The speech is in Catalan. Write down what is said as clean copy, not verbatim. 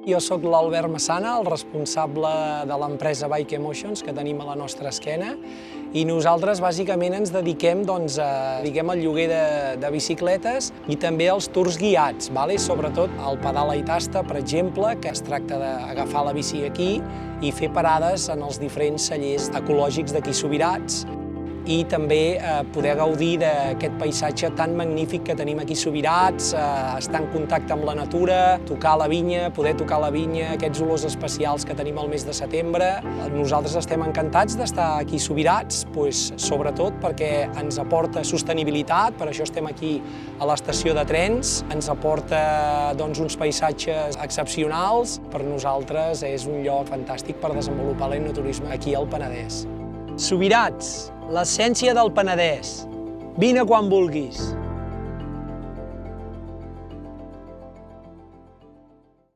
Jo sóc l'Albert Massana, el responsable de l'empresa Bike Emotions que tenim a la nostra esquena, i nosaltres bàsicament ens dediquem al lloguer de bicicletes i també als tours guiats, sobretot el pedala i tasta, per exemple, que es tracta d'agafar la bici aquí i fer parades en els diferents cellers ecològics d'aquí Subirats, i també poder gaudir d'aquest paisatge tan magnífic que tenim aquí a Subirats, estar en contacte amb la natura, tocar la vinya, poder tocar la vinya, aquests olors especials que tenim al mes de setembre. Nosaltres estem encantats d'estar aquí a Subirats, sobretot perquè ens aporta sostenibilitat, per això estem aquí a l'estació de trens, ens aporta uns paisatges excepcionals. Per nosaltres és un lloc fantàstic per desenvolupar l'enoturisme aquí al Penedès. Subirats, l'essència del Penedès. Vine quan vulguis.